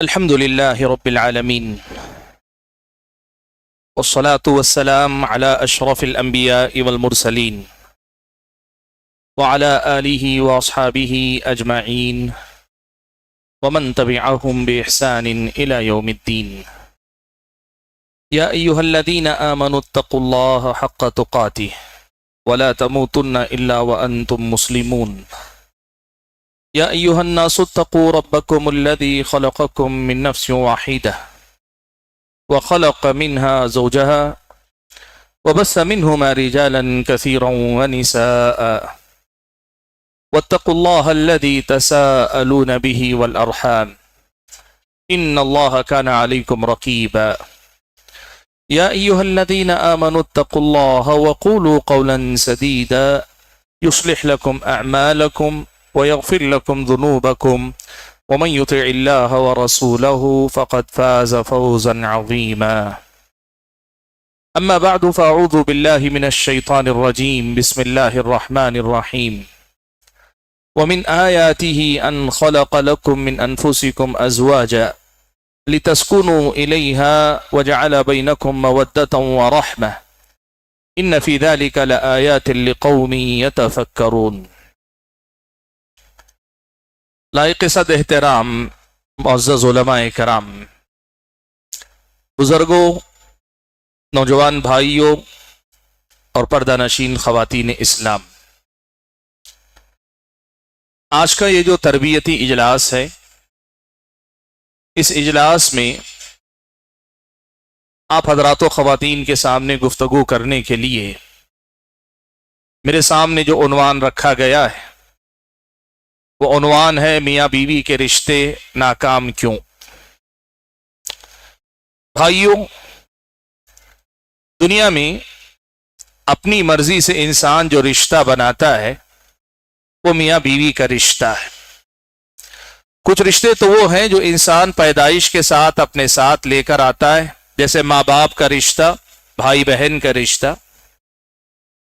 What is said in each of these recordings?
الحمد لله رب العالمين، والصلاة والسلام على أشرف الأنبياء والمرسلين وعلى آله وأصحابه أجمعين ومن تبعهم بإحسان إلى يوم الدين. يا أيها الذين آمنوا اتقوا الله حق تقاته ولا تموتن إلا وأنتم مسلمون. يا أيها الناس اتقوا ربكم الذي خلقكم من نفس واحدة وخلق منها زوجها وبث منهما رجالا كثيرا ونساء واتقوا الله الذي تساءلون به والأرحام إن الله كان عليكم رقيبا. يا أيها الذين آمنوا اتقوا الله وقولوا قولا سديدا يصلح لكم أعمالكم ويغفر لكم ذنوبكم ومن يطع الله ورسوله فقد فاز فوزا عظيما. أما بعد فأعوذ بالله من الشيطان الرجيم. بسم الله الرحمن الرحيم. ومن آياته أن خلق لكم من أنفسكم أزواجا لتسكنوا إليها وجعل بينكم مودة ورحمة إن في ذلك لآيات لقوم يتفكرون. لائق صد احترام معزز علماء کرام، بزرگوں، نوجوان بھائیوں اور پردہ نشین خواتین اسلام، آج کا یہ جو تربیتی اجلاس ہے، اس اجلاس میں آپ حضرات و خواتین کے سامنے گفتگو کرنے کے لیے میرے سامنے جو عنوان رکھا گیا ہے وہ عنوان ہے میاں بیوی کے رشتے ناکام کیوں؟ بھائیوں، دنیا میں اپنی مرضی سے انسان جو رشتہ بناتا ہے وہ میاں بیوی کا رشتہ ہے۔ کچھ رشتے تو وہ ہیں جو انسان پیدائش کے ساتھ اپنے ساتھ لے کر آتا ہے، جیسے ماں باپ کا رشتہ، بھائی بہن کا رشتہ،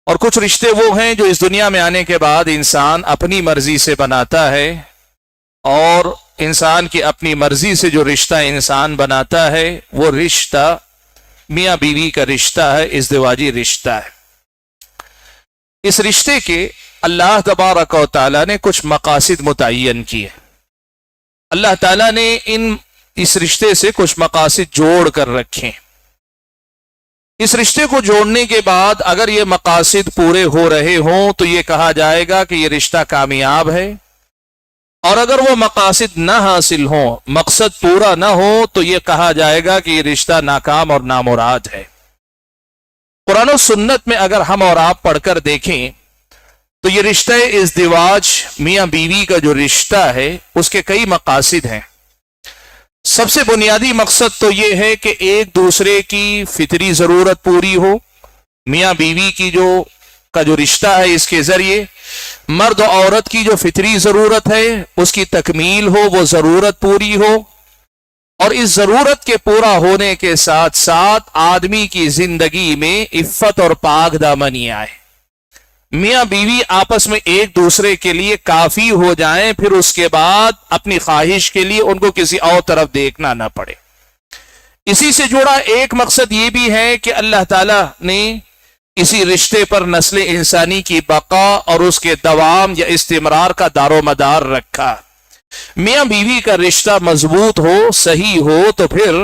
اور کچھ رشتے وہ ہیں جو اس دنیا میں آنے کے بعد انسان اپنی مرضی سے بناتا ہے، اور انسان کی اپنی مرضی سے جو رشتہ انسان بناتا ہے وہ رشتہ میاں بیوی کا رشتہ ہے، ازدواجی رشتہ ہے۔ اس رشتے کے اللہ تبارک و تعالیٰ نے کچھ مقاصد متعین کیے۔ اللہ تعالیٰ نے اس رشتے سے کچھ مقاصد جوڑ کر رکھے۔ اس رشتے کو جوڑنے کے بعد اگر یہ مقاصد پورے ہو رہے ہوں تو یہ کہا جائے گا کہ یہ رشتہ کامیاب ہے، اور اگر وہ مقاصد نہ حاصل ہوں، مقصد پورا نہ ہو، تو یہ کہا جائے گا کہ یہ رشتہ ناکام اور نامراد ہے۔ قرآن و سنت میں اگر ہم اور آپ پڑھ کر دیکھیں تو یہ رشتہ ازدواج، میاں بیوی کا جو رشتہ ہے، اس کے کئی مقاصد ہیں۔ سب سے بنیادی مقصد تو یہ ہے کہ ایک دوسرے کی فطری ضرورت پوری ہو۔ میاں بیوی کی کا جو رشتہ ہے، اس کے ذریعے مرد و عورت کی جو فطری ضرورت ہے اس کی تکمیل ہو، وہ ضرورت پوری ہو، اور اس ضرورت کے پورا ہونے کے ساتھ ساتھ آدمی کی زندگی میں عفت اور پاک دامنی آئے۔ میاں بیوی آپس میں ایک دوسرے کے لیے کافی ہو جائیں، پھر اس کے بعد اپنی خواہش کے لیے ان کو کسی اور طرف دیکھنا نہ پڑے۔ اسی سے جڑا ایک مقصد یہ بھی ہے کہ اللہ تعالیٰ نے اسی رشتے پر نسل انسانی کی بقا اور اس کے دوام یا استمرار کا دار و مدار رکھا۔ میاں بیوی کا رشتہ مضبوط ہو، صحیح ہو، تو پھر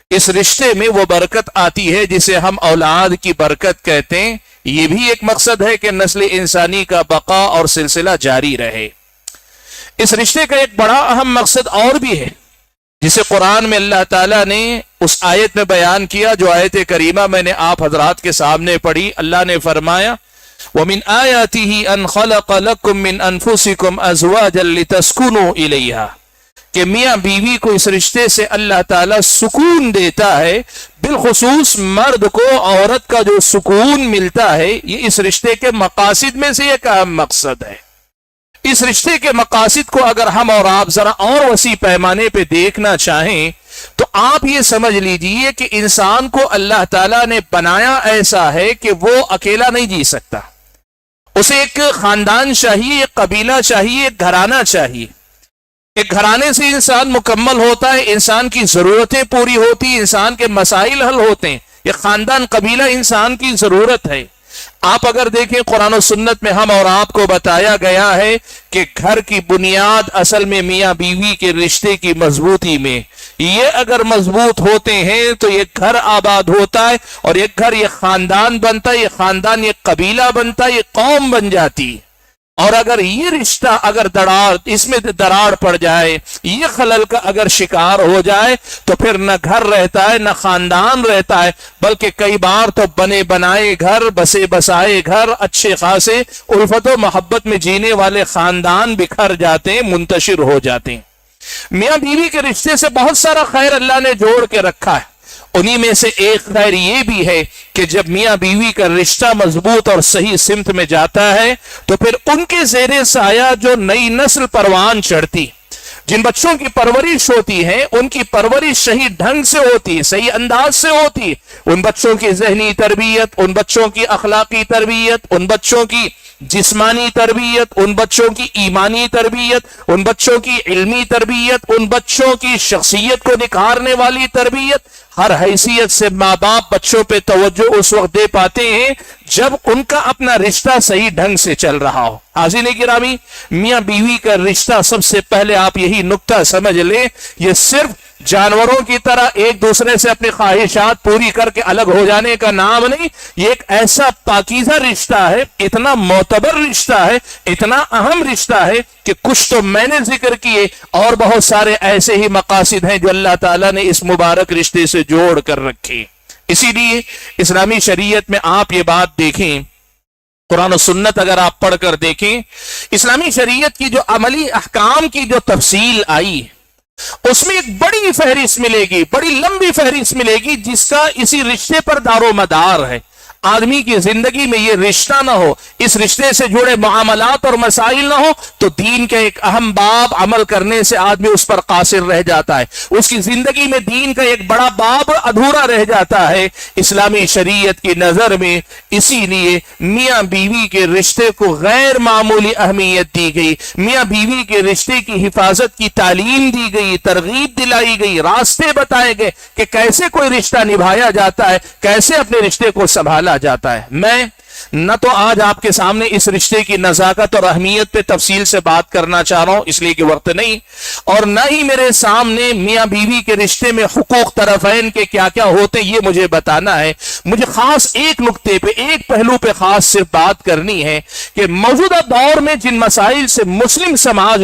اس رشتے میں وہ برکت آتی ہے جسے ہم اولاد کی برکت کہتے ہیں۔ یہ بھی ایک مقصد ہے کہ نسل انسانی کا بقا اور سلسلہ جاری رہے۔ اس رشتے کا ایک بڑا اہم مقصد اور بھی ہے، جسے قرآن میں اللہ تعالیٰ نے اس آیت میں بیان کیا جو آیت کریمہ میں نے آپ حضرات کے سامنے پڑھی۔ اللہ نے فرمایا وَمِنْ آيَاتِهِ أَنْ خَلَقَ لَكُم مِّنْ أَنفُسِكُمْ أَزْوَاجًا لِتَسْكُنُوا إِلَيْهَا، کہ میاں بیوی کو اس رشتے سے اللہ تعالیٰ سکون دیتا ہے۔ بالخصوص مرد کو عورت کا جو سکون ملتا ہے، یہ اس رشتے کے مقاصد میں سے ایک اہم مقصد ہے۔ اس رشتے کے مقاصد کو اگر ہم اور آپ ذرا اور وسیع پیمانے پہ دیکھنا چاہیں تو آپ یہ سمجھ لیجئے کہ انسان کو اللہ تعالیٰ نے بنایا ایسا ہے کہ وہ اکیلا نہیں جی سکتا، اسے ایک خاندان چاہیے، ایک قبیلہ چاہیے، ایک گھرانہ چاہیے۔ ایک گھرانے سے انسان مکمل ہوتا ہے، انسان کی ضرورتیں پوری ہوتی، انسان کے مسائل حل ہوتے ہیں. یہ خاندان قبیلہ انسان کی ضرورت ہے. آپ اگر دیکھیں قرآن و سنت میں ہم اور آپ کو بتایا گیا ہے کہ گھر کی بنیاد اصل میں میاں بیوی کے رشتے کی مضبوطی میں. یہ اگر مضبوط ہوتے ہیں تو یہ گھر آباد ہوتا ہے، اور یہ گھر یہ خاندان بنتا ہے، یہ خاندان یہ قبیلہ بنتا ہے، یہ قوم بن جاتی. اور اگر یہ رشتہ اگر اس میں دراڑ پڑ جائے، یہ خلل کا اگر شکار ہو جائے، تو پھر نہ گھر رہتا ہے نہ خاندان رہتا ہے، بلکہ کئی بار تو بنے بنائے گھر، بسے بسائے گھر، اچھے خاصے الفت و محبت میں جینے والے خاندان بکھر جاتے ہیں، منتشر ہو جاتے ہیں. میاں بیوی کے رشتے سے بہت سارا خیر اللہ نے جوڑ کے رکھا ہے. انہی میں سے ایک خیر یہ بھی ہے کہ جب میاں بیوی کا رشتہ مضبوط اور صحیح سمت میں جاتا ہے تو پھر ان کے زیر سایہ جو نئی نسل پروان چڑھتی، جن بچوں کی پرورش ہوتی ہے، ان کی پرورش صحیح ڈھنگ سے ہوتی، صحیح انداز سے ہوتی. ان بچوں کی ذہنی تربیت، ان بچوں کی اخلاقی تربیت، ان بچوں کی جسمانی تربیت، ان بچوں کی ایمانی تربیت، ان بچوں کی علمی تربیت، ان بچوں کی شخصیت کو نکھارنے والی تربیت، ہر حیثیت سے ماں باپ بچوں پہ توجہ اس وقت دے پاتے ہیں جب ان کا اپنا رشتہ صحیح ڈھنگ سے چل رہا ہو. حاضرین گرامی، میاں بیوی کا رشتہ سب سے پہلے آپ یہی نکتہ سمجھ لیں، یہ صرف جانوروں کی طرح ایک دوسرے سے اپنی خواہشات پوری کر کے الگ ہو جانے کا نام نہیں. یہ ایک ایسا پاکیزہ رشتہ ہے، اتنا معتبر رشتہ ہے، اتنا اہم رشتہ ہے کہ کچھ تو میں نے ذکر کیے، اور بہت سارے ایسے ہی مقاصد ہیں جو اللہ تعالیٰ نے اس مبارک رشتے سے جوڑ کر رکھے. اسی لیے اسلامی شریعت میں آپ یہ بات دیکھیں، قرآن و سنت اگر آپ پڑھ کر دیکھیں، اسلامی شریعت کی جو عملی احکام کی جو تفصیل آئی، اس میں ایک بڑی فہرست ملے گی، بڑی لمبی فہرست ملے گی، جس کا اسی رشتے پر دار و مدار ہے. آدمی کی زندگی میں یہ رشتہ نہ ہو، اس رشتے سے جڑے معاملات اور مسائل نہ ہو، تو دین کا ایک اہم باب عمل کرنے سے آدمی اس پر قاصر رہ جاتا ہے. اس کی زندگی میں دین کا ایک بڑا باب ادھورا رہ جاتا ہے. اسلامی شریعت کی نظر میں اسی لیے میاں بیوی کے رشتے کو غیر معمولی اہمیت دی گئی. میاں بیوی کے رشتے کی حفاظت کی تعلیم دی گئی، ترغیب دلائی گئی، راستے بتائے گئے کہ کیسے کوئی رشتہ نبھایا جاتا ہے، کیسے اپنے رشتے کو سنبھالا جاتا ہے. میں نہ تو آج آپ کے سامنے اس رشتے کی نزاکت اور اہمیت پہ تفصیل سے بات کرنا چاہ رہا ہوں، اس لیے کہ وقت نہیں، اور نہ ہی میرے سامنے میاں بیوی کے رشتے میں حقوق طرفین کے کیا کیا ہوتے ہیں یہ مجھے بتانا ہے. مجھے خاص ایک نقطے پہ، ایک پہلو پہ خاص صرف بات کرنی ہے کہ موجودہ دور میں جن مسائل سے مسلم سماج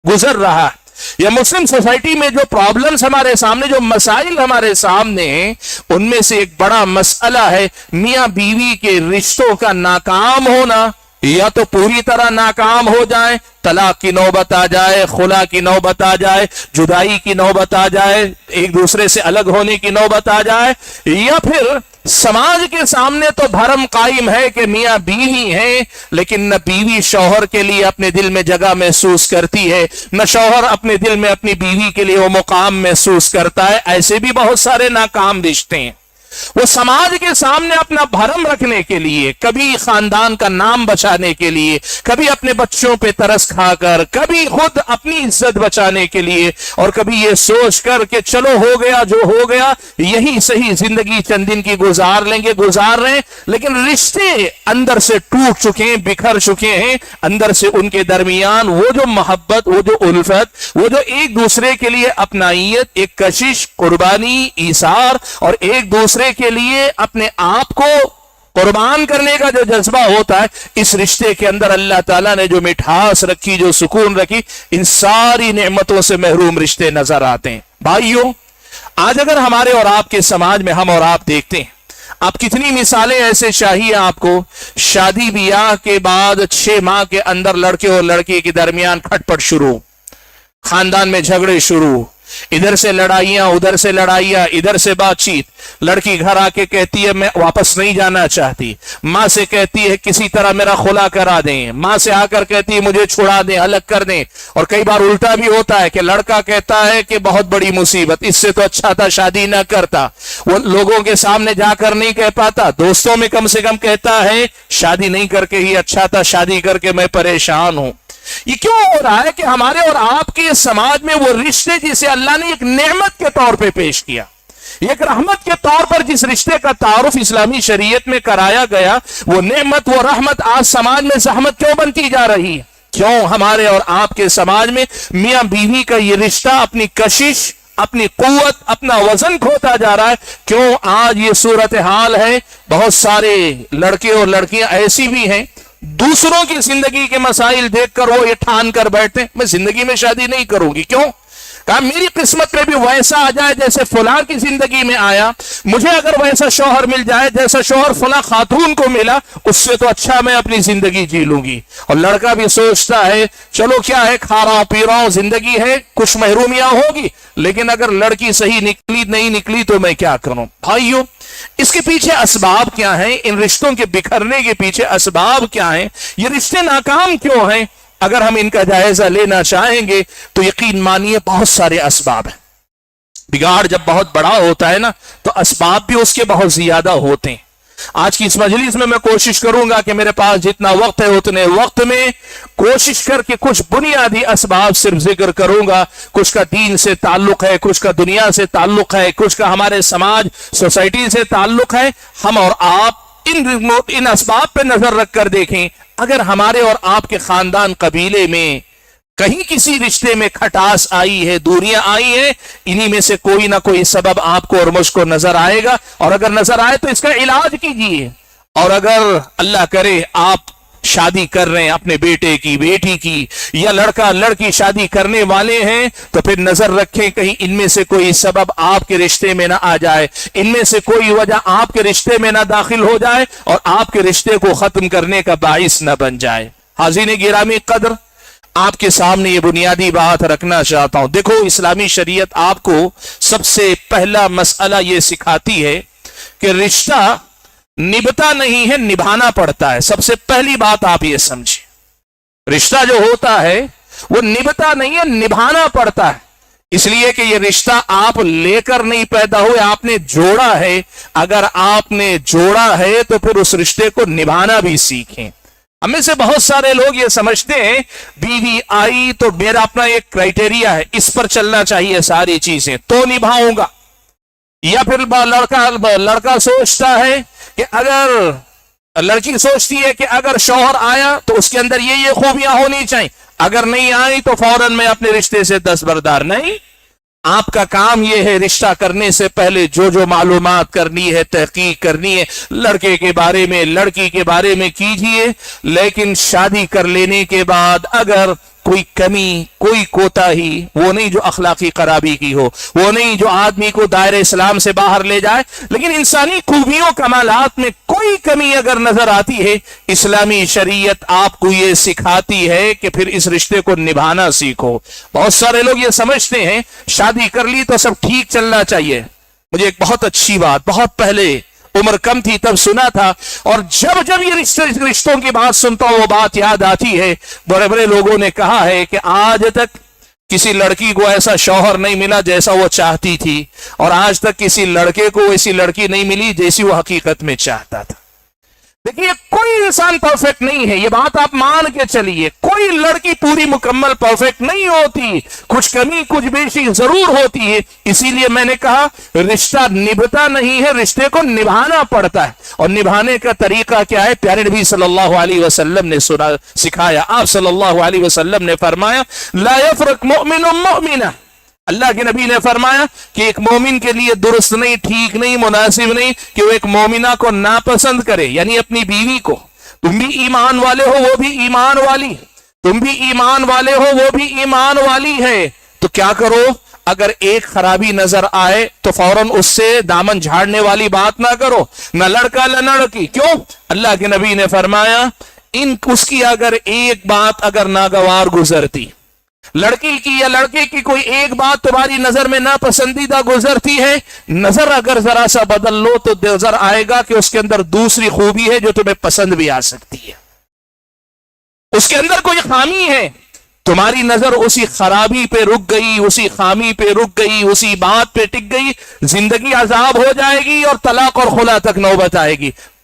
گزر رہا ہے، یا مسلم سوسائٹی میں جو پرابلمز ہمارے سامنے، جو مسائل ہمارے سامنے ہیں، ان میں سے ایک بڑا مسئلہ ہے میاں بیوی کے رشتوں کا ناکام ہونا، یا تو پوری طرح ناکام ہو جائیں، طلاق کی نوبت آ جائے، خلا کی نوبت آ جائے، جدائی کی نوبت آ جائے، ایک دوسرے سے الگ ہونے کی نوبت آ جائے، یا پھر سماج کے سامنے تو بھرم قائم ہے کہ میاں بیوی ہیں، لیکن نہ بیوی شوہر کے لیے اپنے دل میں جگہ محسوس کرتی ہے، نہ شوہر اپنے دل میں اپنی بیوی کے لیے وہ مقام محسوس کرتا ہے. ایسے بھی بہت سارے ناکام رشتے ہیں. وہ سماج کے سامنے اپنا بھرم رکھنے کے لیے، کبھی خاندان کا نام بچانے کے لیے، کبھی اپنے بچوں پہ ترس کھا کر، کبھی خود اپنی عزت بچانے کے لیے، اور کبھی یہ سوچ کر کہ چلو ہو گیا جو ہو گیا، یہی صحیح زندگی چند دن کی گزار لیں گے، گزار رہے ہیں، لیکن رشتے اندر سے ٹوٹ چکے ہیں، بکھر چکے ہیں. اندر سے ان کے درمیان وہ جو محبت، وہ جو الفت، وہ جو ایک دوسرے کے لیے اپنائیت، ایک کشش، قربانی، ایثار، اور ایک دوسرے کے لیے اپنے آپ کو قربان کرنے کا جو جذبہ ہوتا ہے، اس رشتے کے اندر اللہ تعالیٰ نے جو مٹھاس رکھی، جو سکون رکھی، ان ساری نعمتوں سے محروم رشتے نظر آتے ہیں. بھائیوں، آج اگر ہمارے اور آپ کے سماج میں ہم اور آپ دیکھتے ہیں، آپ کتنی مثالیں ایسے چاہیے آپ کو، شادی بیاہ کے بعد 6 ماہ کے اندر لڑکے اور لڑکی کے درمیان کھٹ پٹ شروع، خاندان میں جھگڑے شروع، ادھر سے لڑائیاں، ادھر سے لڑائیاں، ادھر سے بات چیت. لڑکی گھر آ کے کہتی ہے میں واپس نہیں جانا چاہتی، ماں سے کہتی ہے کسی طرح میرا خلا کرا دیں، ماں سے آ کر کہتی ہے مجھے چھڑا دیں، الگ کر دیں. اور کئی بار الٹا بھی ہوتا ہے کہ لڑکا کہتا ہے کہ بہت بڑی مصیبت، اس سے تو اچھا تھا شادی نہ کرتا. وہ لوگوں کے سامنے جا کر نہیں کہہ پاتا، دوستوں میں کم سے کم کہتا ہے شادی نہیں کر کے ہی اچھا تھا، شادی کر کے میں پریشان ہوں. یہ کیوں ہو رہا ہے کہ ہمارے اور آپ کے سماج میں وہ رشتے جسے اللہ نے ایک نعمت کے طور پہ پیش کیا، ایک رحمت کے طور پر جس رشتے کا تعارف اسلامی شریعت میں کرایا گیا، وہ نعمت وہ رحمت آج سماج میں زحمت کیوں بنتی جا رہی ہے؟ کیوں ہمارے اور آپ کے سماج میں میاں بیوی کا یہ رشتہ اپنی کشش، اپنی قوت، اپنا وزن کھوتا جا رہا ہے؟ کیوں آج یہ صورتحال ہے؟ بہت سارے لڑکے اور لڑکیاں ایسی بھی ہیں دوسروں کی زندگی کے مسائل دیکھ کر وہ یہ ٹھان کر بیٹھتے ہیں میں زندگی میں شادی نہیں کروں گی۔ کیوں؟ کہا میری قسمت میں بھی ویسا آ جائے جیسے فلاں کی زندگی میں آیا، مجھے اگر ویسا شوہر مل جائے جیسا شوہر فلاں خاتون کو ملا، اس سے تو اچھا میں اپنی زندگی جی لوں گی۔ اور لڑکا بھی سوچتا ہے چلو کیا ہے، کھا رہا ہوں پی رہا ہوں، زندگی ہے، کچھ محرومیاں ہوگی، لیکن اگر لڑکی صحیح نکلی نہیں نکلی تو میں کیا کروں؟ بھائیو، اس کے پیچھے اسباب کیا ہیں؟ ان رشتوں کے بکھرنے کے پیچھے اسباب کیا ہیں؟ یہ رشتے ناکام کیوں ہیں؟ اگر ہم ان کا جائزہ لینا چاہیں گے تو یقین مانیے بہت سارے اسباب ہیں۔ بگاڑ جب بہت بڑا ہوتا ہے نا تو اسباب بھی اس کے بہت زیادہ ہوتے ہیں۔ آج کی اس مجلس میں کوشش کروں گا کہ میرے پاس جتنا وقت ہے اتنے وقت میں کوشش کر کے کچھ بنیادی اسباب صرف ذکر کروں گا۔ کچھ کا دین سے تعلق ہے، کچھ کا دنیا سے تعلق ہے، کچھ کا ہمارے سماج سوسائٹی سے تعلق ہے۔ ہم اور آپ ان اسباب پہ نظر رکھ کر دیکھیں، اگر ہمارے اور آپ کے خاندان قبیلے میں کہیں کسی رشتے میں کھٹاس آئی ہے، دوریاں آئی ہیں، انہی میں سے کوئی نہ کوئی سبب آپ کو اور مجھ کو نظر آئے گا، اور اگر نظر آئے تو اس کا علاج کیجیے۔ اور اگر اللہ کرے آپ شادی کر رہے ہیں اپنے بیٹے کی، بیٹی کی، یا لڑکا لڑکی شادی کرنے والے ہیں، تو پھر نظر رکھیں کہیں ان میں سے کوئی سبب آپ کے رشتے میں نہ آ جائے، ان میں سے کوئی وجہ آپ کے رشتے میں نہ داخل ہو جائے اور آپ کے رشتے کو ختم کرنے کا باعث نہ بن جائے۔ حاضرین گرامی قدر، آپ کے سامنے یہ بنیادی بات رکھنا چاہتا ہوں۔ دیکھو، اسلامی شریعت آپ کو سب سے پہلا مسئلہ یہ سکھاتی ہے کہ رشتہ نبھتا نہیں ہے، نبھانا پڑتا ہے۔ سب سے پہلی بات آپ یہ سمجھیں، رشتہ جو ہوتا ہے وہ نبھتا نہیں ہے، نبھانا پڑتا ہے۔ اس لیے کہ یہ رشتہ آپ لے کر نہیں پیدا ہوئے، آپ نے جوڑا ہے۔ اگر آپ نے جوڑا ہے تو پھر اس رشتے کو نبھانا بھی سیکھیں۔ ہم میں سے بہت سارے لوگ یہ سمجھتے ہیں بیوی آئی تو میرا اپنا ایک کرائٹیریا ہے، اس پر چلنا چاہیے ساری چیزیں تو نبھاؤں گا۔ یا پھر لڑکا سوچتا ہے کہ اگر لڑکی سوچتی ہے کہ اگر شوہر آیا تو اس کے اندر یہ خوبیاں ہونی چاہیے، اگر نہیں آئی تو فوراً میں اپنے رشتے سے دستبردار۔ نہیں، آپ کا کام یہ ہے رشتہ کرنے سے پہلے جو معلومات کرنی ہے، تحقیق کرنی ہے، لڑکے کے بارے میں، لڑکی کے بارے میں کیجئے، لیکن شادی کر لینے کے بعد اگر کوئی کمی، کوئی کوتاہی، وہ نہیں جو اخلاقی خرابی کی ہو، وہ نہیں جو آدمی کو دائرہ اسلام سے باہر لے جائے، لیکن انسانی خوبیوں کمالات میں کوئی کمی اگر نظر آتی ہے، اسلامی شریعت آپ کو یہ سکھاتی ہے کہ پھر اس رشتے کو نبھانا سیکھو۔ بہت سارے لوگ یہ سمجھتے ہیں شادی کر لی تو سب ٹھیک چلنا چاہیے۔ مجھے ایک بہت اچھی بات، بہت پہلے عمر کم تھی تب سنا تھا، اور جب یہ رشتوں کی بات سنتا ہوں وہ بات یاد آتی ہے۔ بڑے بڑے لوگوں نے کہا ہے کہ آج تک کسی لڑکی کو ایسا شوہر نہیں ملا جیسا وہ چاہتی تھی، اور آج تک کسی لڑکے کو ایسی لڑکی نہیں ملی جیسی وہ حقیقت میں چاہتا تھا۔ دیکھیے، کوئی انسان پرفیکٹ نہیں ہے، یہ بات آپ مان کے چلیے۔ کوئی لڑکی پوری مکمل پرفیکٹ نہیں ہوتی، کچھ کمی کچھ بیشی ضرور ہوتی ہے۔ اسی لیے میں نے کہا رشتہ نبھتا نہیں ہے، رشتے کو نبھانا پڑتا ہے۔ اور نبھانے کا طریقہ کیا ہے؟ پیارے نبی صلی اللہ علیہ وسلم نے سکھایا۔ آپ صلی اللہ علیہ وسلم نے فرمایا لا یفرق مؤمن مؤمنہ، اللہ کے نبی نے فرمایا کہ ایک مومن کے لیے درست نہیں، ٹھیک نہیں، مناسب نہیں کہ وہ ایک مومنہ کو ناپسند کرے، یعنی اپنی بیوی کو۔ تم بھی ایمان والے ہو، وہ بھی ایمان والی، تم بھی ایمان والے ہو، وہ بھی ایمان والی ہے، تو کیا کرو؟ اگر ایک خرابی نظر آئے تو فوراً اس سے دامن جھاڑنے والی بات نہ کرو، نہ لڑکا نہ لڑکی۔ کیوں؟ اللہ کے نبی نے فرمایا اس کی اگر ایک بات اگر ناگوار گزرتی، لڑکی کی یا لڑکے کی کوئی ایک بات تمہاری نظر میں ناپسندیدہ گزرتی ہے، نظر اگر ذرا سا بدل لو تو نظر آئے گا کہ اس کے اندر دوسری خوبی ہے جو تمہیں پسند بھی آ سکتی ہے، اس کے اندر کوئی خامی ہے۔ تمہاری نظر اسی خرابی پہ رک گئی، اسی خامی پہ رک گئی، اسی بات پہ ٹک گئی، زندگی عذاب ہو جائے گی اور طلاق اور خلا تک نوبت آئے گی۔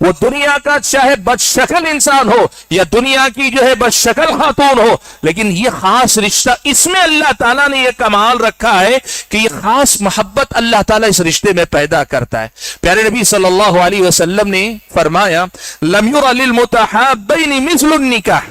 وہ دنیا کا چاہے بدشکل انسان ہو یا دنیا کی جو ہے بدشکل خاتون ہو، لیکن یہ خاص رشتہ، اس میں اللہ تعالیٰ نے یہ کمال رکھا ہے کہ یہ خاص محبت اللہ تعالیٰ اس رشتے میں پیدا کرتا ہے۔ پیارے نبی صلی اللہ علیہ وسلم نے فرمایا لم یر للمتحابین مثل النکاح،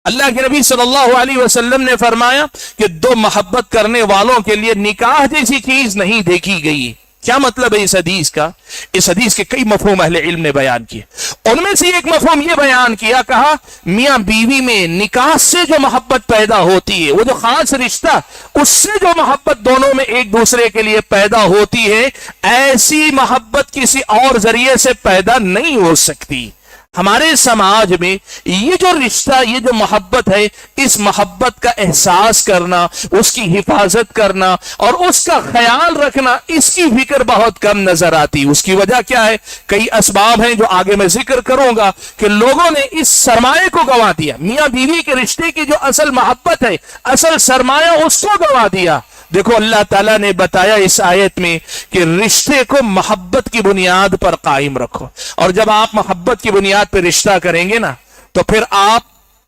اللہ کے نبی صلی اللہ علیہ وسلم نے فرمایا کہ دو محبت کرنے والوں کے لیے نکاح جیسی چیز نہیں دیکھی گئی۔ کیا مطلب ہے اس حدیث کا؟ اس حدیث کے کئی مفہوم اہل علم نے بیان کیے، ان میں سے ایک مفہوم یہ بیان کیا، کہا میاں بیوی میں نکاح سے جو محبت پیدا ہوتی ہے، وہ جو خاص رشتہ، اس سے جو محبت دونوں میں ایک دوسرے کے لیے پیدا ہوتی ہے، ایسی محبت کسی اور ذریعے سے پیدا نہیں ہو سکتی۔ ہمارے سماج میں یہ جو رشتہ، یہ جو محبت ہے، اس محبت کا احساس کرنا، اس کی حفاظت کرنا اور اس کا خیال رکھنا، اس کی فکر بہت کم نظر آتی۔ اس کی وجہ کیا ہے؟ کئی اسباب ہیں جو آگے میں ذکر کروں گا کہ لوگوں نے اس سرمایہ کو گنوا دیا، میاں بیوی کے رشتے کی جو اصل محبت ہے، اصل سرمایہ، اس کو گنوا دیا۔ دیکھو اللہ تعالیٰ نے بتایا اس آیت میں کہ رشتے کو محبت کی بنیاد پر قائم رکھو، اور جب آپ محبت کی بنیاد پر رشتہ کریں گے نا تو پھر آپ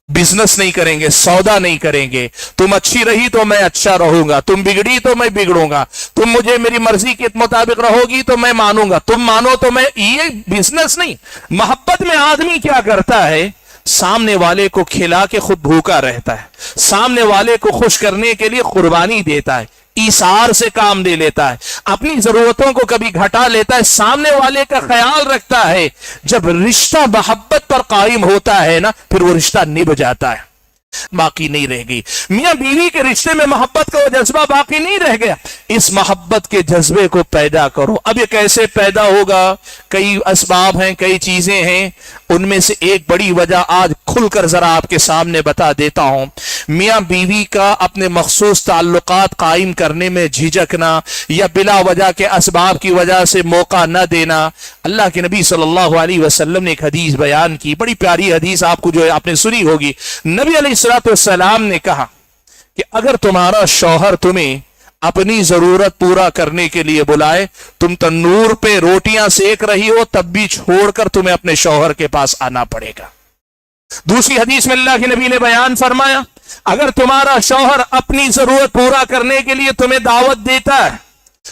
بزنس نہیں کریں گے، سودا نہیں کریں گے۔ تم اچھی رہی تو میں اچھا رہوں گا، تم بگڑی تو میں بگڑوں گا، تم مجھے میری مرضی کے مطابق رہو گی تو میں مانوں گا، تم مانو تو میں، یہ بزنس نہیں۔ محبت میں آدمی کیا کرتا ہے؟ سامنے والے کو کھلا کے خود بھوکا رہتا ہے، سامنے والے کو خوش کرنے کے لیے قربانی دیتا ہے، ایثار سے کام دے لیتا ہے، اپنی ضرورتوں کو کبھی گھٹا لیتا ہے، سامنے والے کا خیال رکھتا ہے۔ جب رشتہ محبت پر قائم ہوتا ہے نا، پھر وہ رشتہ نبھ جاتا ہے، باقی نہیں رہ گئی۔ میاں بیوی کے رشتے میں محبت کا وہ جذبہ باقی نہیں رہ گیا۔ اس محبت کے جذبے کو پیدا کرو۔ اب یہ کیسے پیدا ہوگا؟ کئی اسباب ہیں، کئی چیزیں ہیں، ان میں سے ایک بڑی وجہ آج کھل کر ذرا آپ کے سامنے بتا دیتا ہوں۔ میاں بیوی کا اپنے مخصوص تعلقات قائم کرنے میں جھجکنا یا بلا وجہ کے اسباب کی وجہ سے موقع نہ دینا۔ اللہ کے نبی صلی اللہ علیہ وسلم نے ایک حدیث بیان کی، بڑی پیاری حدیث، آپ کو جو ہے آپ نے سنی ہوگی۔ نبی علیہ السلام نے کہا کہ اگر تمہارا شوہر تمہیں اپنی ضرورت پورا کرنے کے لیے بلائے، تم تنور پہ روٹیاں سیک رہی ہو، تب بھی چھوڑ کر تمہیں اپنے شوہر کے پاس آنا پڑے گا۔ دوسری حدیث میں اللہ کے نبی نے بیان فرمایا، اگر تمہارا شوہر اپنی ضرورت پورا کرنے کے لیے تمہیں دعوت دیتا ہے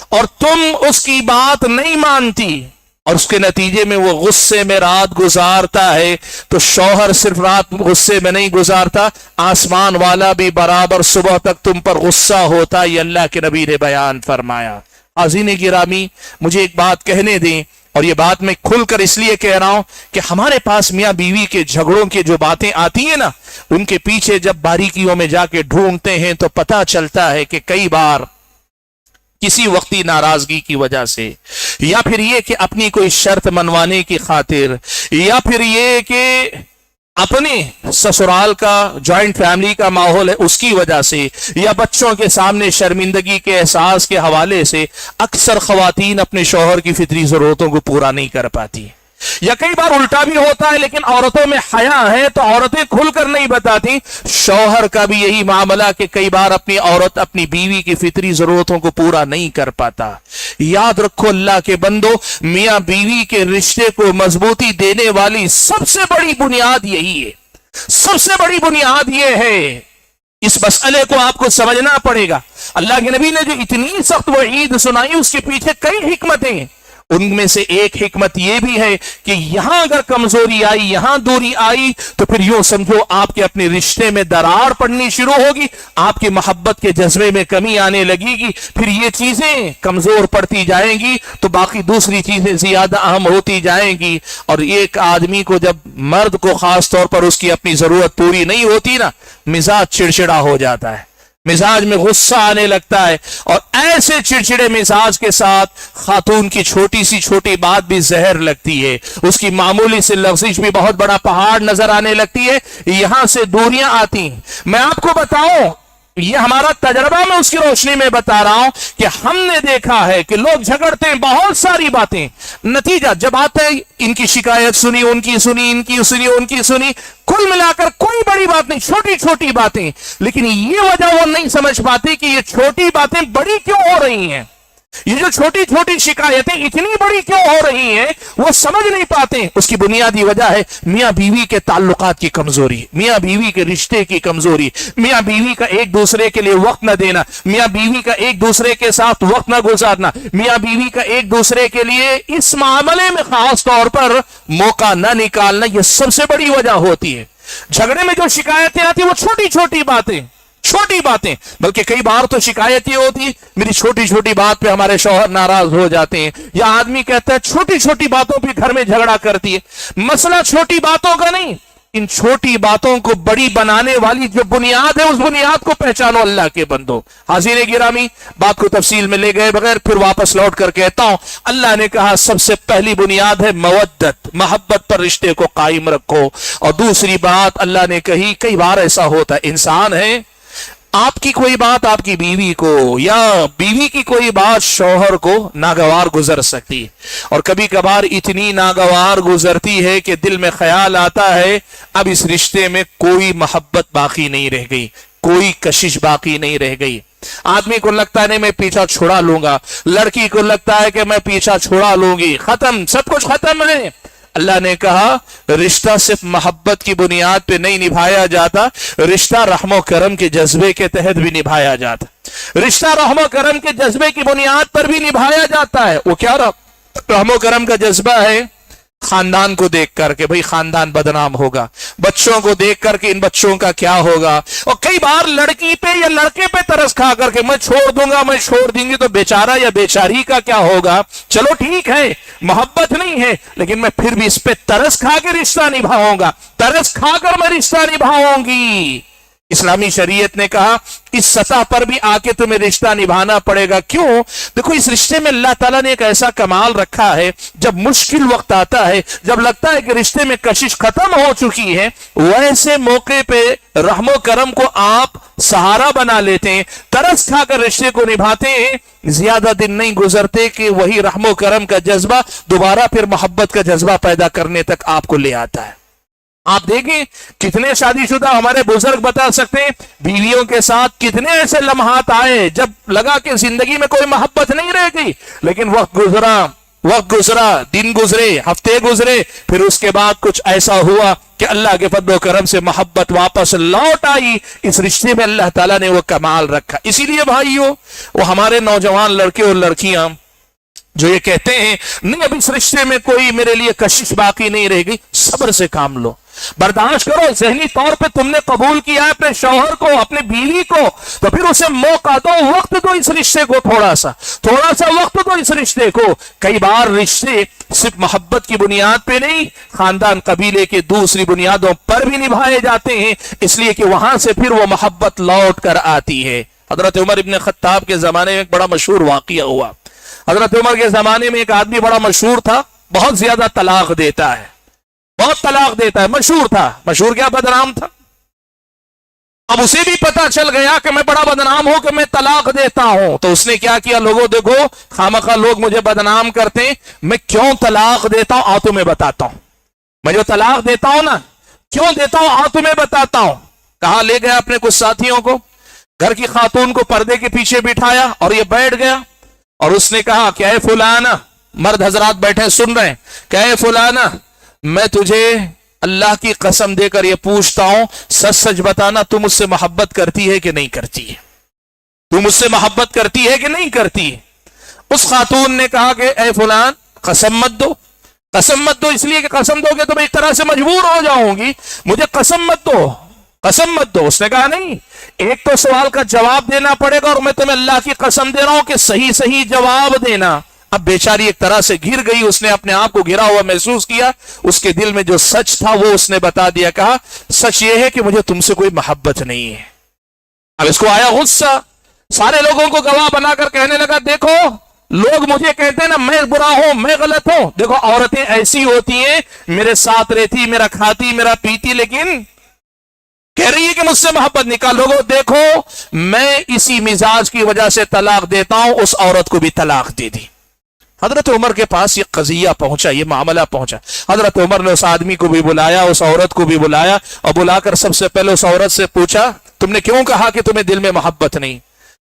اور تم اس کی بات نہیں مانتی اور اس کے نتیجے میں وہ غصے میں رات گزارتا ہے، تو شوہر صرف رات غصے میں نہیں گزارتا، آسمان والا بھی برابر صبح تک تم پر غصہ ہوتا، یہ اللہ کے نبی نے بیان فرمایا۔ حاضرین گرامی، مجھے ایک بات کہنے دیں، اور یہ بات میں کھل کر اس لیے کہہ رہا ہوں کہ ہمارے پاس میاں بیوی کے جھگڑوں کی جو باتیں آتی ہیں نا، ان کے پیچھے جب باریکیوں میں جا کے ڈھونڈتے ہیں تو پتہ چلتا ہے کہ کئی بار کسی وقتی ناراضگی کی وجہ سے، یا پھر یہ کہ اپنی کوئی شرط منوانے کی خاطر، یا پھر یہ کہ اپنے سسرال کا جوائنٹ فیملی کا ماحول ہے اس کی وجہ سے، یا بچوں کے سامنے شرمندگی کے احساس کے حوالے سے، اکثر خواتین اپنے شوہر کی فطری ضرورتوں کو پورا نہیں کر پاتی۔ یا کئی بار الٹا بھی ہوتا ہے، لیکن عورتوں میں حیا ہے تو عورتیں کھل کر نہیں بتاتی۔ شوہر کا بھی یہی معاملہ کہ کئی بار اپنی عورت اپنی بیوی کی فطری ضرورتوں کو پورا نہیں کر پاتا۔ یاد رکھو اللہ کے بندو، میاں بیوی کے رشتے کو مضبوطی دینے والی سب سے بڑی بنیاد یہی ہے، سب سے بڑی بنیاد یہ ہے۔ اس مسئلے کو آپ کو سمجھنا پڑے گا۔ اللہ کے نبی نے جو اتنی سخت وعید سنائی، اس کے پیچھے کئی حکمتیں، ان میں سے ایک حکمت یہ بھی ہے کہ یہاں اگر کمزوری آئی، یہاں دوری آئی، تو پھر یوں سمجھو آپ کے اپنے رشتے میں درار پڑنی شروع ہوگی، آپ کی محبت کے جذبے میں کمی آنے لگے گی، پھر یہ چیزیں کمزور پڑتی جائیں گی تو باقی دوسری چیزیں زیادہ اہم ہوتی جائیں گی۔ اور ایک آدمی کو، جب مرد کو خاص طور پر اس کی اپنی ضرورت پوری نہیں ہوتی نا، مزاج چڑچڑا ہو جاتا ہے، مزاج میں غصہ آنے لگتا ہے، اور ایسے چڑچڑے مزاج کے ساتھ خاتون کی چھوٹی سی چھوٹی بات بھی زہر لگتی ہے، اس کی معمولی سے لغزش بھی بہت بڑا پہاڑ نظر آنے لگتی ہے، یہاں سے دوریاں آتی ہیں۔ میں آپ کو بتاؤں، یہ ہمارا تجربہ، میں اس کی روشنی میں بتا رہا ہوں کہ ہم نے دیکھا ہے کہ لوگ جھگڑتے ہیں بہت ساری باتیں، نتیجہ جب آتا ہے ان کی شکایت سنی، ان کی سنی، ان کی سنی، ان کی سنی، کل ملا کر کوئی بڑی بات نہیں، چھوٹی چھوٹی باتیں، لیکن یہ وجہ وہ نہیں سمجھ پاتی کہ یہ چھوٹی باتیں بڑی کیوں ہو رہی ہیں۔ یہ جو چھوٹی چھوٹی شکایتیں اتنی بڑی کیوں ہو رہی ہیں وہ سمجھ نہیں پاتے. اس کی بنیادی وجہ ہے میاں بیوی کے تعلقات کی کمزوری, میاں بیوی کے رشتے کی کمزوری, میاں بیوی کا ایک دوسرے کے لیے وقت نہ دینا, میاں بیوی کا ایک دوسرے کے ساتھ وقت نہ گزارنا, میاں بیوی کا ایک دوسرے کے لیے اس معاملے میں خاص طور پر موقع نہ نکالنا, یہ سب سے بڑی وجہ ہوتی ہے. جھگڑے میں جو شکایتیں آتی ہیں وہ چھوٹی باتیں, بلکہ کئی بار تو شکایت یہ ہوتی میری چھوٹی چھوٹی بات پہ ہمارے شوہر ناراض ہو جاتے ہیں, یا آدمی کہتا ہے چھوٹی چھوٹی باتوں پہ گھر میں جھگڑا کرتی ہے. مسئلہ چھوٹی باتوں کا نہیں, ان چھوٹی باتوں کو بڑی بنانے والی جو بنیاد ہے اس بنیاد کو پہچانو اللہ کے بندو. حاضرین گرامی, بات کو تفصیل میں لے گئے بغیر پھر واپس لوٹ کر کہتا ہوں, اللہ نے کہا سب سے پہلی بنیاد ہے مودت, محبت پر رشتے کو قائم رکھو. اور دوسری بات اللہ نے کہی, کئی بار ایسا ہوتا ہے انسان ہے, آپ کی کوئی بات آپ کی بیوی کو یا بیوی کی کوئی بات شوہر کو ناگوار گزر سکتی ہے, اور کبھی کبھار اتنی ناگوار گزرتی ہے کہ دل میں خیال آتا ہے اب اس رشتے میں کوئی محبت باقی نہیں رہ گئی, کوئی کشش باقی نہیں رہ گئی. آدمی کو لگتا ہے نہیں میں پیچھا چھڑا لوں گا, لڑکی کو لگتا ہے کہ میں پیچھا چھڑا لوں گی, ختم, سب کچھ ختم ہے. اللہ نے کہا رشتہ صرف محبت کی بنیاد پہ نہیں نبھایا جاتا, رشتہ رحم و کرم کے جذبے کے تحت بھی نبھایا جاتا, رشتہ رحم و کرم کے جذبے کی بنیاد پر بھی نبھایا جاتا ہے. وہ کیا رحم و کرم کا جذبہ ہے؟ خاندان کو دیکھ کر کے بھئی خاندان بدنام ہوگا, بچوں کو دیکھ کر کے ان بچوں کا کیا ہوگا, اور کئی بار لڑکی پہ یا لڑکے پہ ترس کھا کر کے میں چھوڑ دوں گا, میں چھوڑ دیں گی تو بیچارہ یا بیچاری کا کیا ہوگا. چلو ٹھیک ہے محبت نہیں ہے, لیکن میں پھر بھی اس پہ ترس کھا کے رشتہ نبھاؤں گا, ترس کھا کر میں رشتہ نبھاؤں گی. اسلامی شریعت نے کہا اس سطح پر بھی آ کے تمہیں رشتہ نبھانا پڑے گا. کیوں؟ دیکھو اس رشتے میں اللہ تعالیٰ نے ایک ایسا کمال رکھا ہے, جب مشکل وقت آتا ہے, جب لگتا ہے کہ رشتے میں کشش ختم ہو چکی ہے, ویسے موقع پہ رحم و کرم کو آپ سہارا بنا لیتے ہیں, ترس کھا کر رشتے کو نبھاتے ہیں. زیادہ دن نہیں گزرتے کہ وہی رحم و کرم کا جذبہ دوبارہ پھر محبت کا جذبہ پیدا کرنے تک آپ کو لے آتا ہے. آپ دیکھیں کتنے شادی شدہ ہمارے بزرگ بتا سکتے ہیں بیویوں کے ساتھ کتنے ایسے لمحات آئے جب لگا کہ زندگی میں کوئی محبت نہیں رہ گئی, لیکن وقت گزرا, دن گزرے, ہفتے گزرے, پھر اس کے بعد کچھ ایسا ہوا کہ اللہ کے فضل و کرم سے محبت واپس لوٹ آئی. اس رشتے میں اللہ تعالیٰ نے وہ کمال رکھا. اسی لیے بھائیو, وہ ہمارے نوجوان لڑکے اور لڑکیاں جو یہ کہتے ہیں نہیں اب اس رشتے میں کوئی میرے لیے کشش باقی نہیں رہ گئی, صبر سے کام لو, برداشت کرو. ذہنی طور پہ تم نے قبول کیا ہے اپنے شوہر کو, اپنے بیوی کو, تو پھر اسے موقع دو, وقت دو اس رشتے کو, تھوڑا سا وقت دو اس رشتے کو. کئی بار رشتے صرف محبت کی بنیاد پہ نہیں, خاندان قبیلے کے دوسری بنیادوں پر بھی نبھائے جاتے ہیں, اس لیے کہ وہاں سے پھر وہ محبت لوٹ کر آتی ہے. حضرت عمر ابن خطاب کے زمانے میں ایک بڑا مشہور واقعہ ہوا. حضرت عمر کے زمانے میں ایک آدمی بڑا مشہور تھا, بہت زیادہ طلاق دیتا ہے, مشہور تھا. مشہور کیا؟ بدنام تھا. اب اسے بھی پتا چل گیا کہ میں بڑا بدنام ہوں کہ میں طلاق دیتا ہوں, تو اس نے کیا کیا, لوگوں دیکھو خامخواہ لوگ مجھے بدنام کرتے ہیں, میں کیوں طلاق دیتا ہوں آؤ تمہیں بتاتا ہوں. میں جو طلاق دیتا ہوں نا کیوں دیتا ہوں آؤ تمہیں بتاتا ہوں. کہا لے گیا اپنے کچھ ساتھیوں کو, گھر کی خاتون کو پردے کے پیچھے بٹھایا اور یہ بیٹھ گیا, اور اس نے کہا کہ اے فلانا, مرد حضرات بیٹھے سن رہے ہیں, کہ اے فلانا میں تجھے اللہ کی قسم دے کر یہ پوچھتا ہوں, سچ سچ بتانا تو مجھ سے محبت کرتی ہے کہ نہیں کرتی ہے, تو مجھ سے محبت کرتی ہے کہ نہیں کرتی ہے. اس خاتون نے کہا کہ اے فلان قسم مت دو, قسم مت دو, اس لیے کہ قسم دو گے تو میں اس طرح سے مجبور ہو جاؤں گی, مجھے قسم مت دو, قسم مت دو. اس نے کہا نہیں, ایک تو سوال کا جواب دینا پڑے گا, اور میں تمہیں اللہ کی قسم دے رہا ہوں کہ صحیح جواب دینا. اب بیچاری ایک طرح سے گر گئی, اس نے اپنے آپ کو گرا ہوا محسوس کیا, اس کے دل میں جو سچ تھا وہ اس نے بتا دیا. کہا سچ یہ ہے کہ مجھے تم سے کوئی محبت نہیں ہے. اب اس کو آیا غصہ, سارے لوگوں کو گواہ بنا کر کہنے لگا دیکھو لوگ مجھے کہتے ہیں نا میں برا ہوں, میں غلط ہوں, دیکھو عورتیں ایسی ہوتی ہیں, میرے ساتھ رہتی, میرا کھاتی, میرا پیتی, لیکن کہہ رہی ہے کہ مجھ سے محبت نکال. لوگوں دیکھو میں اسی مزاج کی وجہ سے طلاق دیتا ہوں. اس عورت کو بھی طلاق دے دی. حضرت عمر کے پاس یہ قضیہ پہنچا, یہ معاملہ پہنچا. حضرت عمر نے اس آدمی کو بھی بلایا, اس عورت کو بھی بلایا, اور بلا کر سب سے پہلے اس عورت سے پوچھا تم نے کیوں کہا کہ تمہیں دل میں محبت نہیں؟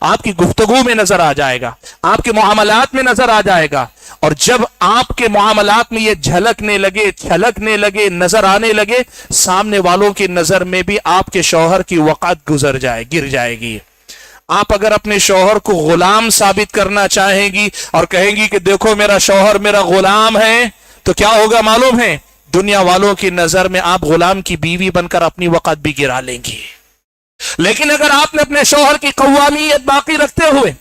آپ کی گفتگو میں نظر آ جائے گا، آپ کے معاملات میں نظر آ جائے گا. اور جب آپ کے معاملات میں یہ جھلکنے لگے، چھلکنے لگے، نظر آنے لگے، سامنے والوں کی نظر میں بھی آپ کے شوہر کی وقت گر جائے گی. آپ اگر اپنے شوہر کو غلام ثابت کرنا چاہیں گی اور کہیں گی کہ دیکھو میرا شوہر میرا غلام ہے، تو کیا ہوگا معلوم ہے؟ دنیا والوں کی نظر میں آپ غلام کی بیوی بن کر اپنی وقت بھی گرا لیں گی. لیکن اگر آپ نے اپنے شوہر کی قوامیت باقی رکھتے ہوئے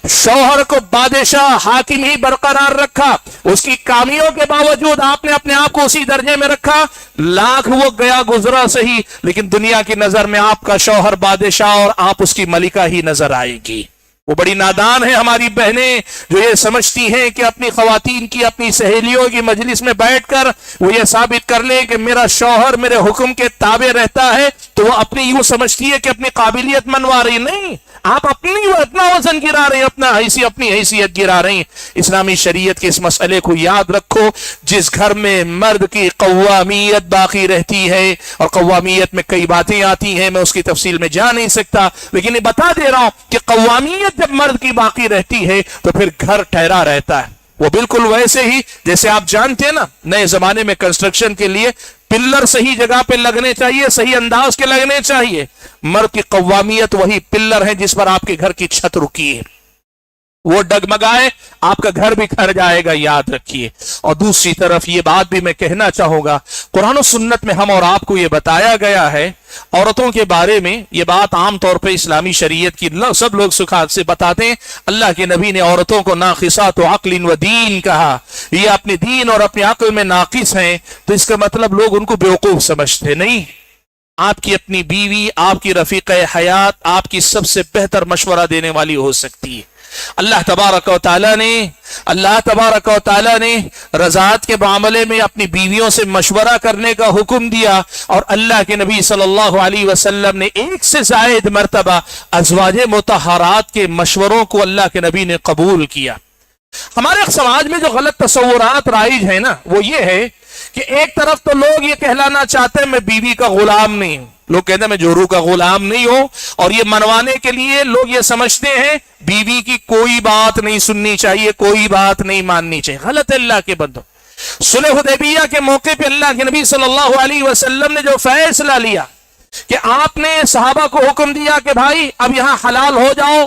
شوہر کو بادشاہ حاکم ہی برقرار رکھا، اس کی کامیوں کے باوجود آپ نے اپنے آپ کو اسی درجے میں رکھا، لاکھ وہ گیا گزرا صحیح، لیکن دنیا کی نظر میں آپ کا شوہر بادشاہ اور آپ اس کی ملکہ ہی نظر آئے گی. وہ بڑی نادان ہے ہماری بہنیں جو یہ سمجھتی ہیں کہ اپنی خواتین کی، اپنی سہیلیوں کی مجلس میں بیٹھ کر وہ یہ ثابت کر لیں کہ میرا شوہر میرے حکم کے تابع رہتا ہے، تو وہ اپنی یوں سمجھتی ہے کہ اپنی قابلیت منوا رہی. نہیں، آپ اپنا وزن گرا رہے ہیں، اپنی حیثیت گرا رہی ہیں. اسلامی شریعت کے اس مسئلے کو یاد رکھو. جس گھر میں مرد کی قوامیت باقی رہتی ہے، اور قوامیت میں کئی باتیں آتی ہیں، میں اس کی تفصیل میں جا نہیں سکتا، لیکن یہ بتا دے رہا ہوں کہ قوامیت جب مرد کی باقی رہتی ہے تو پھر گھر ٹھہرا رہتا ہے. وہ بالکل ویسے ہی جیسے آپ جانتے ہیں نا، نئے زمانے میں کنسٹرکشن کے لیے پلر صحیح جگہ پہ لگنے چاہیے، صحیح انداز کے لگنے چاہیے. مرد کی قوامیت وہی پلر ہے جس پر آپ کے گھر کی چھت رکی ہے. وہ ڈگمگائے آپ کا گھر بھی کھر جائے گا، یاد رکھیے. اور دوسری طرف یہ بات بھی میں کہنا چاہوں گا، قرآن و سنت میں ہم اور آپ کو یہ بتایا گیا ہے عورتوں کے بارے میں. یہ بات عام طور پہ اسلامی شریعت کی سب لوگ سکھا سے بتاتے ہیں. اللہ کے نبی نے عورتوں کو ناقصات عقل و دین کہا، یہ اپنے دین اور اپنے عقل میں ناقص ہیں. تو اس کا مطلب لوگ ان کو بیوقوف سمجھتے نہیں. آپ کی اپنی بیوی آپ کی رفیق حیات آپ کی سب سے بہتر مشورہ دینے والی ہو سکتی ہے. اللہ تبارک و تعالی نے رضاعت کے معاملے میں اپنی بیویوں سے مشورہ کرنے کا حکم دیا، اور اللہ کے نبی صلی اللہ علیہ وسلم نے ایک سے زائد مرتبہ ازواج مطہرات کے مشوروں کو اللہ کے نبی نے قبول کیا. ہمارے سماج میں جو غلط تصورات رائج ہیں نا، وہ یہ ہے کہ ایک طرف تو لوگ یہ کہلانا چاہتے ہیں میں بیوی کا غلام نہیں ہوں، لوگ کہتے ہیں میں جورو کا غلام نہیں ہوں، اور یہ منوانے کے لیے لوگ یہ سمجھتے ہیں بیوی کی کوئی بات نہیں سننی چاہیے، کوئی بات نہیں ماننی چاہیے. غلط ہے اللہ کے بندو. صلح حدیبیہ کے موقع پہ اللہ کے نبی صلی اللہ علیہ وسلم نے جو فیصلہ لیا کہ آپ نے صحابہ کو حکم دیا کہ بھائی اب یہاں حلال ہو جاؤ،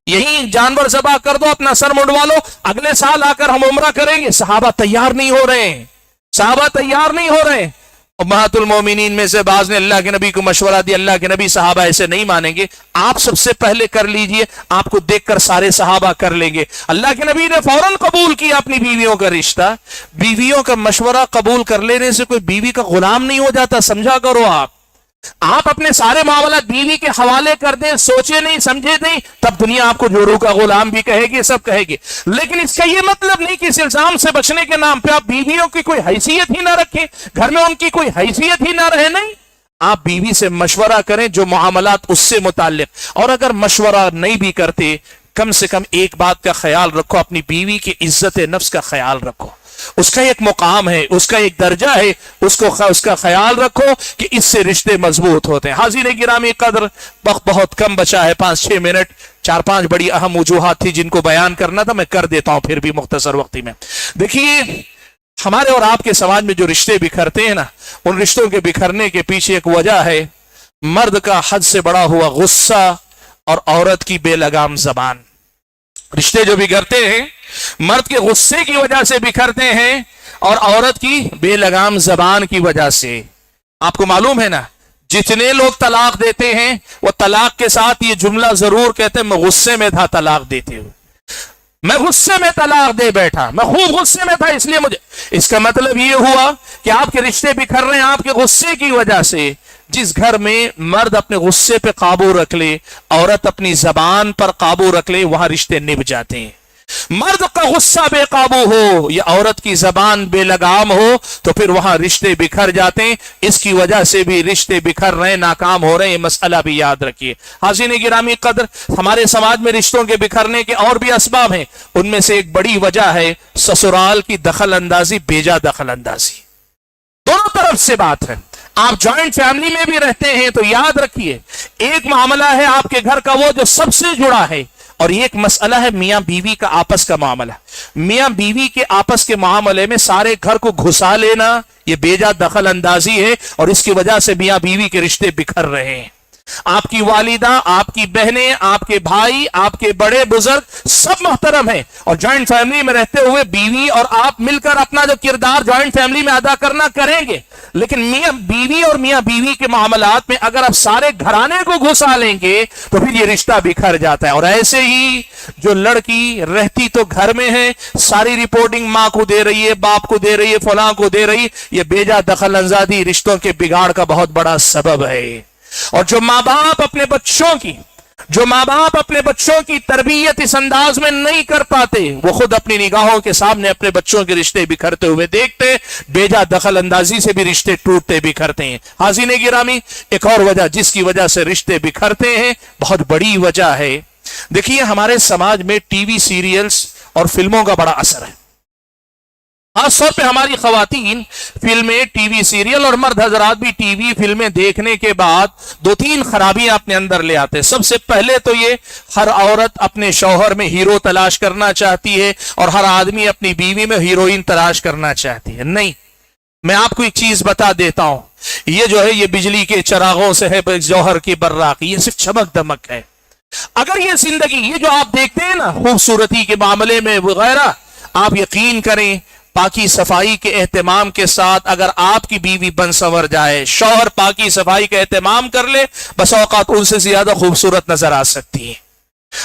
یہی جانور ذبح کر دو، اپنا سر منڈوا لو، اگلے سال آ کر ہم عمرہ کریں گے. صحابہ تیار نہیں ہو رہے ہیں، امہات المومنین میں سے بعض نے اللہ کے نبی کو مشورہ دیا. اللہ کے نبی صحابہ ایسے نہیں مانیں گے، آپ سب سے پہلے کر لیجئے، آپ کو دیکھ کر سارے صحابہ کر لیں گے. اللہ کے نبی نے فوراً قبول کیا اپنی بیویوں کا رشتہ. بیویوں کا مشورہ قبول کر لینے سے کوئی بیوی کا غلام نہیں ہو جاتا، سمجھا کرو. آپ اپنے سارے معاملات بیوی کے حوالے کر دیں، سوچے نہیں سمجھے نہیں، تب دنیا آپ کو جورو کا غلام بھی کہے گی، سب کہے گی. لیکن اس کا یہ مطلب نہیں کہ اس الزام سے بچنے کے نام پہ آپ بیویوں کی کوئی حیثیت ہی نہ رکھیں، گھر میں ان کی کوئی حیثیت ہی نہ رہے. نہیں، آپ بیوی سے مشورہ کریں جو معاملات اس سے متعلق. اور اگر مشورہ نہیں بھی کرتے، کم سے کم ایک بات کا خیال رکھو، اپنی بیوی کی عزت نفس کا خیال رکھو. اس کا ایک مقام ہے، اس کا ایک درجہ ہے، اس کا خیال رکھو کہ اس سے رشتے مضبوط ہوتے ہیں. حاضرین گرامی قدر، وقت بہت کم بچا ہے، 5-6 منٹ. 4-5 بڑی اہم وجوہات تھی جن کو بیان کرنا تھا، میں کر دیتا ہوں پھر بھی مختصر وقتی میں. دیکھیے، ہمارے اور آپ کے سماج میں جو رشتے بکھرتے ہیں نا، ان رشتوں کے بکھرنے کے پیچھے ایک وجہ ہے مرد کا حد سے بڑا ہوا غصہ اور عورت کی بے لگام زبان. رشتے جو بگڑتے ہیں مرد کے غصے کی وجہ سے بکھرتے ہیں اور عورت کی بے لگام زبان کی وجہ سے. آپ کو معلوم ہے نا، جتنے لوگ طلاق دیتے ہیں وہ طلاق کے ساتھ یہ جملہ ضرور کہتے ہیں میں غصے میں تھا طلاق دیتے ہوئے، میں غصے میں طلاق دے بیٹھا، میں خوب غصے میں تھا اس لیے مجھے. اس کا مطلب یہ ہوا کہ آپ کے رشتے بکھر رہے ہیں آپ کے غصے کی وجہ سے. جس گھر میں مرد اپنے غصے پہ قابو رکھ لے، عورت اپنی زبان پر قابو رکھ لے، وہاں رشتے نبھ جاتے ہیں. مرد کا غصہ بے قابو ہو یا عورت کی زبان بے لگام ہو تو پھر وہاں رشتے بکھر جاتے ہیں. اس کی وجہ سے بھی رشتے بکھر رہے ہیں، ناکام ہو رہے ہیں. مسئلہ بھی یاد رکھیے. حاضرین گرامی قدر، ہمارے سماج میں رشتوں کے بکھرنے کے اور بھی اسباب ہیں. ان میں سے ایک بڑی وجہ ہے سسرال کی دخل اندازی، بیجا دخل اندازی. دونوں طرف سے بات ہے. آپ جوائنٹ فیملی میں بھی رہتے ہیں تو یاد رکھیے، ایک معاملہ ہے آپ کے گھر کا وہ جو سب سے جڑا ہے، اور یہ ایک مسئلہ ہے میاں بیوی کا آپس کا معاملہ. میاں بیوی کے آپس کے معاملے میں سارے گھر کو گھسا لینا یہ بیجا دخل اندازی ہے, اور اس کی وجہ سے میاں بیوی کے رشتے بکھر رہے ہیں. آپ کی والدہ, آپ کی بہنیں, آپ کے بھائی, آپ کے بڑے بزرگ سب محترم ہیں, اور جوائنٹ فیملی میں رہتے ہوئے بیوی اور آپ مل کر اپنا جو کردار جوائنٹ فیملی میں ادا کرنا کریں گے. لیکن میاں بیوی اور میاں بیوی کے معاملات میں اگر آپ سارے گھرانے کو گھسا لیں گے تو پھر یہ رشتہ بکھر جاتا ہے. اور ایسے ہی جو لڑکی رہتی تو گھر میں ہے, ساری رپورٹنگ ماں کو دے رہی ہے, باپ کو دے رہی ہے, فلاں کو دے رہی, یہ بیجا دخل اندازی رشتوں کے بگاڑ کا بہت بڑا سبب ہے. اور جو ماں باپ اپنے بچوں کی تربیت اس انداز میں نہیں کر پاتے, وہ خود اپنی نگاہوں کے سامنے اپنے بچوں کے رشتے بکھرتے ہوئے دیکھتے, بیجا دخل اندازی سے بھی رشتے ٹوٹتے بکھرتے ہیں. حاضرین گرامی, ایک اور وجہ جس کی وجہ سے رشتے بکھرتے ہیں, بہت بڑی وجہ ہے. دیکھیے ہمارے سماج میں ٹی وی سیریلز اور فلموں کا بڑا اثر ہے. خاص طور پہ ہماری خواتین فلمیں, ٹی وی سیریل, اور مرد حضرات بھی ٹی وی فلمیں دیکھنے کے بعد 2-3 خرابیاں اپنے اندر لے آتے ہیں. سب سے پہلے تو یہ, ہر عورت اپنے شوہر میں ہیرو تلاش کرنا چاہتی ہے اور ہر آدمی اپنی بیوی میں ہیروئن تلاش کرنا چاہتی ہے. نہیں, میں آپ کو ایک چیز بتا دیتا ہوں, یہ جو ہے یہ بجلی کے چراغوں سے ہے جوہر کی براقی, یہ صرف چمک دمک ہے. اگر یہ زندگی, یہ جو آپ دیکھتے ہیں نا خوبصورتی کے معاملے میں وغیرہ, آپ یقین کریں پاکی صفائی کے اہتمام کے ساتھ اگر آپ کی بیوی بن سنور جائے, شوہر پاکی صفائی کا اہتمام کر لے, بس اوقات ان سے زیادہ خوبصورت نظر آ سکتی ہے.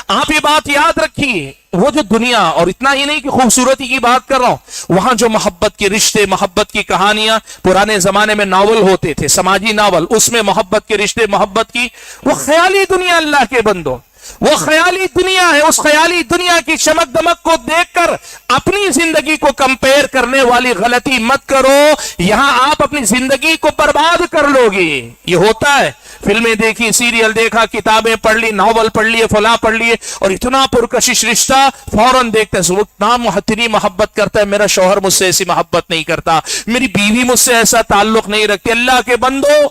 آپ یہ بات یاد رکھیے, وہ جو دنیا, اور اتنا ہی نہیں کہ خوبصورتی کی بات کر رہا ہوں, وہاں جو محبت کے رشتے, محبت کی کہانیاں, پرانے زمانے میں ناول ہوتے تھے, سماجی ناول, اس میں محبت کے رشتے, محبت کی وہ خیالی دنیا, اللہ کے بندوں وہ خیالی دنیا ہے. اس خیالی دنیا کی چمک دمک کو دیکھ کر اپنی زندگی کو کمپیر کرنے والی غلطی مت کرو, یہاں آپ اپنی زندگی کو برباد کر لو گے. یہ ہوتا ہے, فلمیں دیکھی, سیریل دیکھا, کتابیں پڑھ لی, ناول پڑھ لیے, فلاں پڑھ لیے, اور اتنا پرکشش رشتہ فوراً دیکھتے ہیں وہ اتنا اتنی محبت کرتا ہے, میرا شوہر مجھ سے ایسی محبت نہیں کرتا, میری بیوی مجھ سے ایسا تعلق نہیں رکھتی. اللہ کے بندو,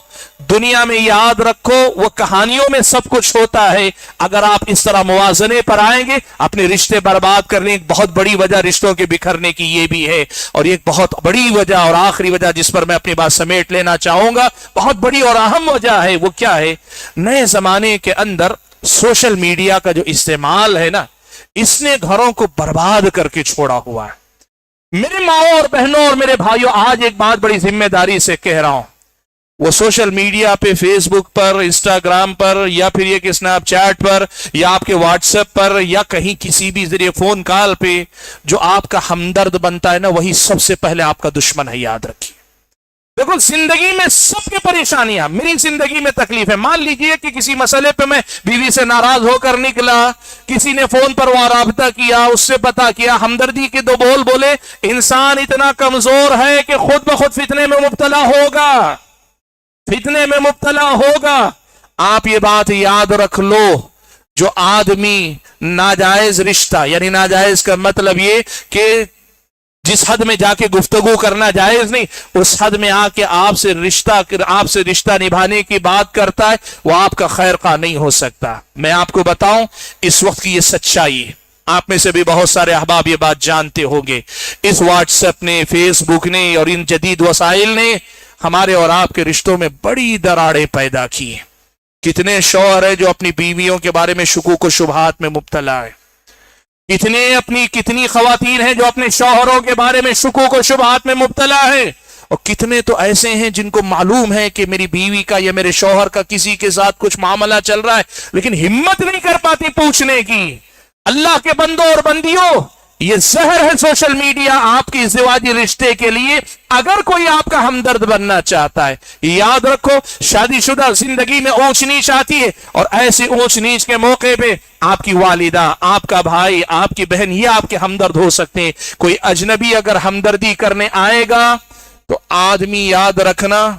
دنیا میں یاد رکھو وہ کہانیوں میں سب کچھ ہوتا ہے. اگر آپ اس طرح موازنے پر آئیں گے, اپنے رشتے برباد کرنے ایک بہت بڑی وجہ رشتوں کے بکھرنے کی یہ بھی ہے. اور ایک بہت بڑی وجہ اور آخری وجہ جس پر میں اپنی بات سمیٹ لینا چاہوں گا, بہت بڑی اور اہم وجہ ہے, وہ کیا ہے؟ نئے زمانے کے اندر سوشل میڈیا کا جو استعمال ہے نا, اس نے گھروں کو برباد کر کے چھوڑا ہوا ہے. میرے ماؤں اور بہنوں اور میرے بھائیوں, آج ایک بات بڑی ذمہ داری سے کہہ رہا ہوں, وہ سوشل میڈیا پہ, فیس بک پر, انسٹاگرام پر, یا پھر یہ کہ اسنیپ چیٹ پر, یا آپ کے واٹس ایپ پر, یا کہیں کسی بھی ذریعے فون کال پہ جو آپ کا ہمدرد بنتا ہے نا, وہی سب سے پہلے آپ کا دشمن ہے. یاد رکھیے, دیکھو زندگی میں سب کے پریشانیاں, میری زندگی میں تکلیف ہے. مان لیجئے کہ کسی مسئلے پہ میں بیوی سے ناراض ہو کر نکلا, کسی نے فون پر رابطہ کیا, اس سے پتا کیا, ہمدردی کے 2 بول بولے, انسان اتنا کمزور ہے کہ خود بخود فتنے میں مبتلا ہوگا, فتنے میں مبتلا ہوگا. آپ یہ بات یاد رکھ لو, جو آدمی ناجائز رشتہ, یعنی ناجائز کا مطلب یہ کہ جس حد میں جا کے گفتگو کرنا جائز نہیں, اس حد میں آ کے آپ سے رشتہ نبھانے کی بات کرتا ہے, وہ آپ کا خیر خواہ نہیں ہو سکتا. میں آپ کو بتاؤں اس وقت کی یہ سچائی ہے, آپ میں سے بھی بہت سارے احباب یہ بات جانتے ہوں گے. اس واٹس ایپ نے, فیس بک نے اور ان جدید وسائل نے ہمارے اور آپ کے رشتوں میں بڑی دراڑیں پیدا کی ہیں. کتنے شوہر ہیں جو اپنی بیویوں کے بارے میں شکوک و شبہات میں مبتلا ہیں, کتنی خواتین ہیں جو اپنے شوہروں کے بارے میں شکوک و شبہات میں مبتلا ہیں, اور کتنے تو ایسے ہیں جن کو معلوم ہے کہ میری بیوی کا یا میرے شوہر کا کسی کے ساتھ کچھ معاملہ چل رہا ہے, لیکن ہمت نہیں کر پاتی پوچھنے کی. اللہ کے بندوں اور بندیوں, یہ زہر ہے سوشل میڈیا آپ کے ازدواجی رشتے کے لیے. اگر کوئی آپ کا ہمدرد بننا چاہتا ہے, یاد رکھو شادی شدہ زندگی میں اونچ نیچ آتی ہے, اور ایسی اونچ نیچ کے موقع پہ آپ کی والدہ, آپ کا بھائی, آپ کی بہن, یہ آپ کے ہمدرد ہو سکتے ہیں. کوئی اجنبی اگر ہمدردی کرنے آئے گا تو آدمی یاد رکھنا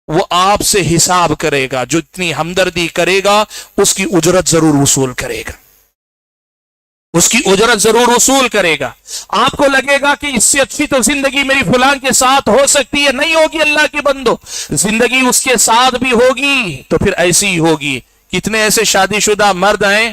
وہ آپ سے حساب کرے گا, جو اتنی ہمدردی کرے گا اس کی اجرت ضرور وصول کرے گا, اس کی اجرت ضرور وصول کرے گا. آپ کو لگے گا کہ اس سے اچھی تو زندگی میری فلاں کے ساتھ ہو سکتی ہے, نہیں ہوگی. اللہ کے بندو, زندگی اس کے ساتھ بھی ہوگی تو پھر ایسی ہی ہوگی. کتنے ایسے شادی شدہ مرد ہیں